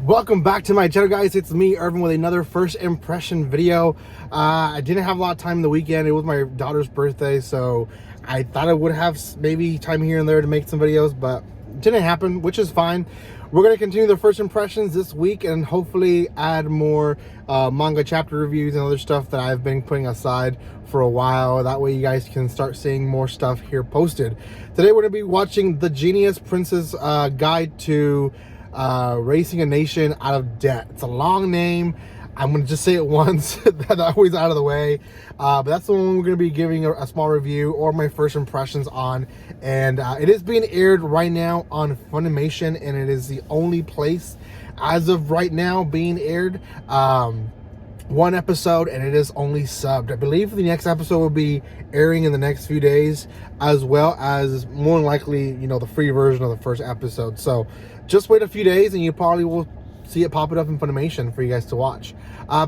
Welcome back to my channel, guys. It's me, Irvin, with another first impression video. I didn't have a lot of time in the weekend. It was my daughter's birthday, so I thought I would have maybe time here and there to make some videos, but it didn't happen, which is fine. We're going to continue the first impressions this week and hopefully add more manga chapter reviews and other stuff that I've been putting aside for a while. That way you guys can start seeing more stuff here posted. Today we're going to be watching The Genius Prince's Guide to Raising a Nation Out of Debt. It's a long name. I'm going to just say it once. That always out of the way. But that's the one we're going to be giving a small review or my first impressions on. And it is being aired right now on Funimation, and it is the only place as of right now being aired. One episode, and it is only subbed. I believe the next episode will be airing in the next few days, as well as more than likely, you know, the free version of the first episode. So just wait a few days and you probably will see it popping up in Funimation for you guys to watch.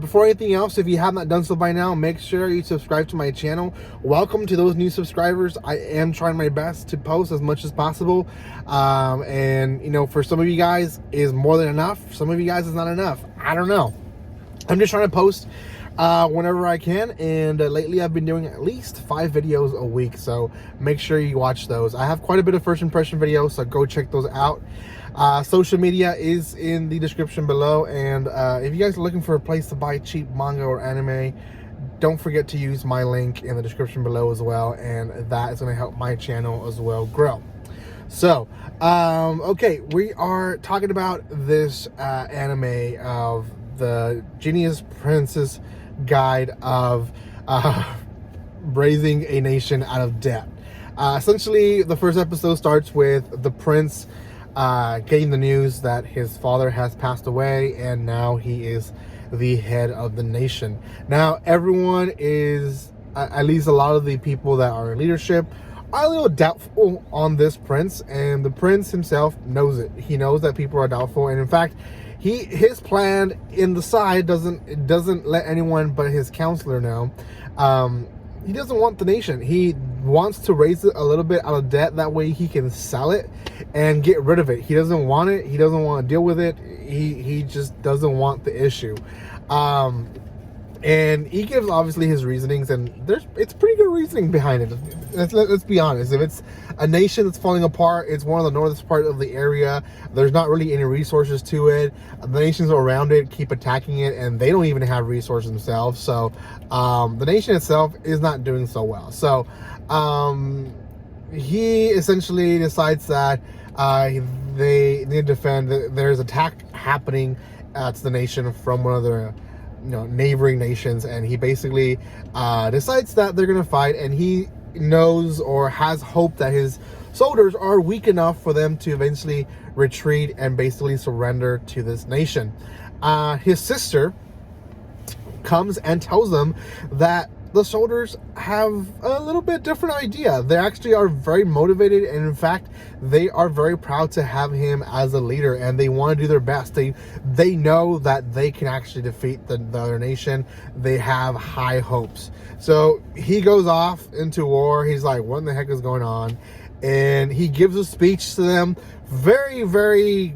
Before anything else, if you have not done so by now, make sure you subscribe to my channel. Welcome to those new subscribers. I am trying my best to post as much as possible. And, you know, for some of you guys is more than enough. Some of you guys is not enough. I don't know. I'm just trying to post whenever I can, and lately I've been doing at least 5 videos a week, so make sure you watch those. I have quite a bit of first impression videos, so go check those out. Social media is in the description below, and if you guys are looking for a place to buy cheap manga or anime, don't forget to use my link in the description below as well, and that is going to help my channel as well grow. So, okay, we are talking about this anime of The Genius Prince's Guide of Raising a Nation Out of Debt. Essentially, the first episode starts with the prince getting the news that his father has passed away, and now he is the head of the nation. Now, everyone is, at least a lot of the people that are in leadership, are a little doubtful on this prince, and the prince himself knows it. He knows that people are doubtful, and in fact, his plan in the side doesn't let anyone but his counselor know. He doesn't want the nation. He wants to raise it a little bit out of debt. That way he can sell it and get rid of it. He doesn't want it. He doesn't want to deal with it. He just doesn't want the issue. And he gives obviously his reasonings, and it's pretty good reasoning behind it. Let's be honest. If it's a nation that's falling apart, it's one of the northern part of the area. There's not really any resources to it. The nations around it keep attacking it, and they don't even have resources themselves. So the nation itself is not doing so well. So he essentially decides that they need to defend. There's attack happening to the nation from one of the neighboring nations, and he basically decides that they're gonna fight, and he knows or has hope that his soldiers are weak enough for them to eventually retreat and basically surrender to this nation. His sister comes and tells them that the soldiers have a little bit different idea. They actually are very motivated, and in fact, they are very proud to have him as a leader, and they want to do their best. They know that they can actually defeat the other nation. They have high hopes. So he goes off into war. He's like, what in the heck is going on? And he gives a speech to them. Very, very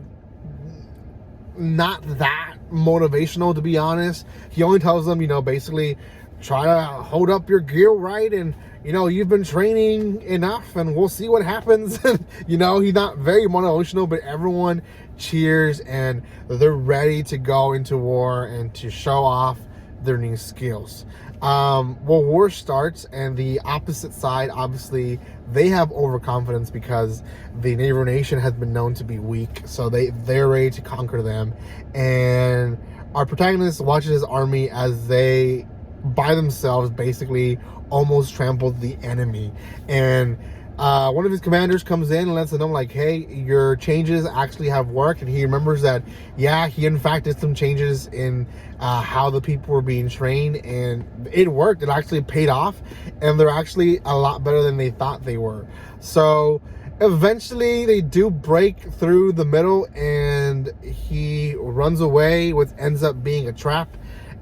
not that motivational, to be honest. He only tells them, basically, try to hold up your gear right, and you've been training enough, and we'll see what happens. He's not very motivational, but everyone cheers, and they're ready to go into war and to show off their new skills. Well, war starts, and the opposite side, obviously, they have overconfidence because the neighbor nation has been known to be weak, so they're ready to conquer them. And our protagonist watches his army as they by themselves basically almost trampled the enemy, and one of his commanders comes in and lets them know, like, hey, your changes actually have worked. And he remembers that, yeah, he in fact did some changes in how the people were being trained, and it worked. It actually paid off, and they're actually a lot better than they thought they were. So eventually they do break through the middle, and he runs away, which ends up being a trap,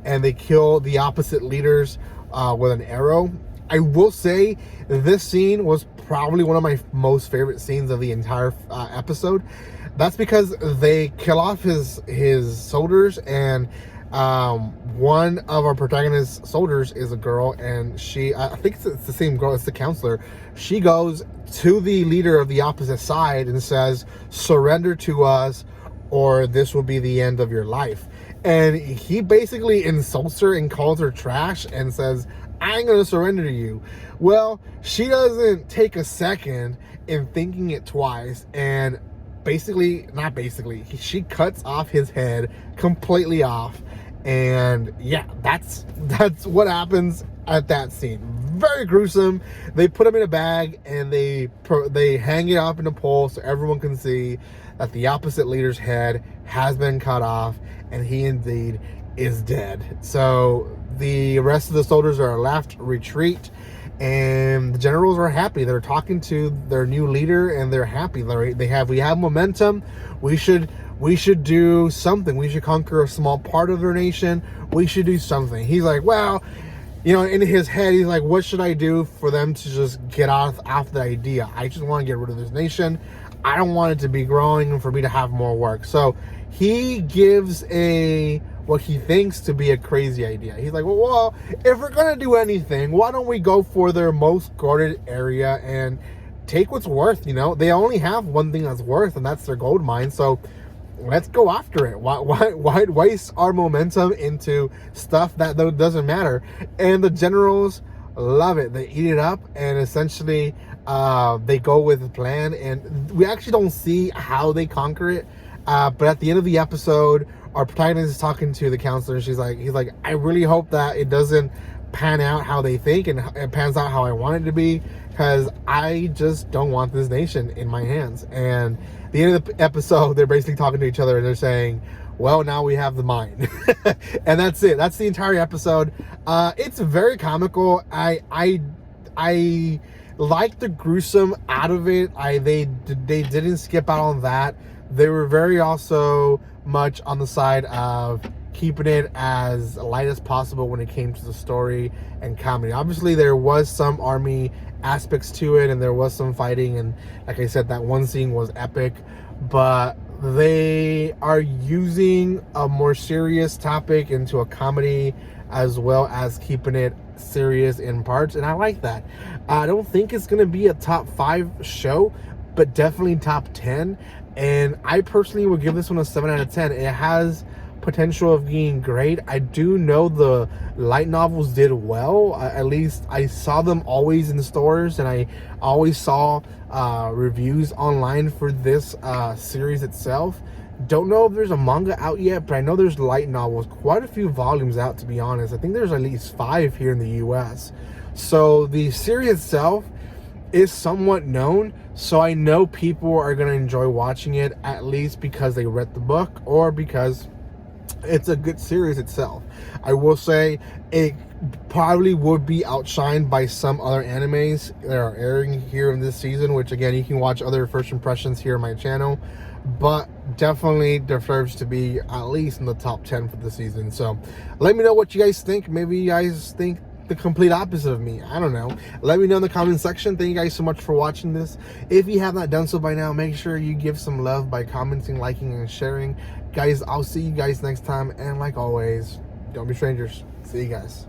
and they kill the opposite leaders with an arrow. I will say this scene was probably one of my most favorite scenes of the entire episode. That's because they kill off his soldiers, and one of our protagonist soldiers is a girl, and I think it's the same girl, it's the counselor. She goes to the leader of the opposite side and says, surrender to us or this will be the end of your life. And he basically insults her and calls her trash and says, I ain't gonna surrender to you. Well, she doesn't take a second in thinking it twice, and she cuts off his head completely off. And yeah, that's what happens at that scene. Very gruesome. They put him in a bag and they hang it up in a pole so everyone can see that the opposite leader's head has been cut off, and he indeed is dead. So the rest of the soldiers are left, retreat, and the generals are happy. They're talking to their new leader and they're happy. We have momentum. We should do something. We should conquer a small part of their nation. We should do something. He's like, well, in his head, he's like, what should I do for them to just get off the idea? I just want to get rid of this nation. I don't want it to be growing and for me to have more work. So he gives what he thinks to be a crazy idea. He's like, well, if we're going to do anything, why don't we go for their most guarded area and take what's worth? They only have one thing that's worth, and that's their gold mine. So let's go after it. Why waste our momentum into stuff that doesn't matter? And the generals love it. They eat it up, and essentially they go with the plan. And we actually don't see how they conquer it. But at the end of the episode, our protagonist is talking to the counselor. He's like, I really hope that it doesn't pan out how they think and it pans out how I want it to be, because I just don't want this nation in my hands. And at the end of the episode, they're basically talking to each other and they're saying, well, now we have the mine. And that's it. That's the entire episode. It's very comical. I like the gruesome out of it. They didn't skip out on that. They were very also much on the side of keeping it as light as possible when it came to the story and comedy. Obviously, there was some army aspects to it, and there was some fighting, and like I said, that one scene was epic, but they are using a more serious topic into a comedy as well as keeping it serious in parts, and I like that. I don't think it's going to be a top 5 show, but definitely top 10, and I personally would give this one a 7 out of 10. It has potential of being great. I do know the light novels did well. At least I saw them always in stores, and I always saw reviews online for this series itself. Don't know if there's a manga out yet, but I know there's light novels, quite a few volumes out, to be honest. I think there's at least 5 here in the US. So the series itself is somewhat known, so I know people are going to enjoy watching it, at least because they read the book or because it's a good series itself. I will say it probably would be outshined by some other animes that are airing here in this season, which again, you can watch other first impressions here on my channel, but definitely deserves to be at least in the top 10 for the season. So let me know what you guys think. Maybe you guys think the complete opposite of me. I don't know. Let me know in the comment section. Thank you guys so much for watching this. If you have not done so by now, make sure you give some love by commenting, liking, and sharing. Guys, I'll see you guys next time, and like always, don't be strangers. See you guys.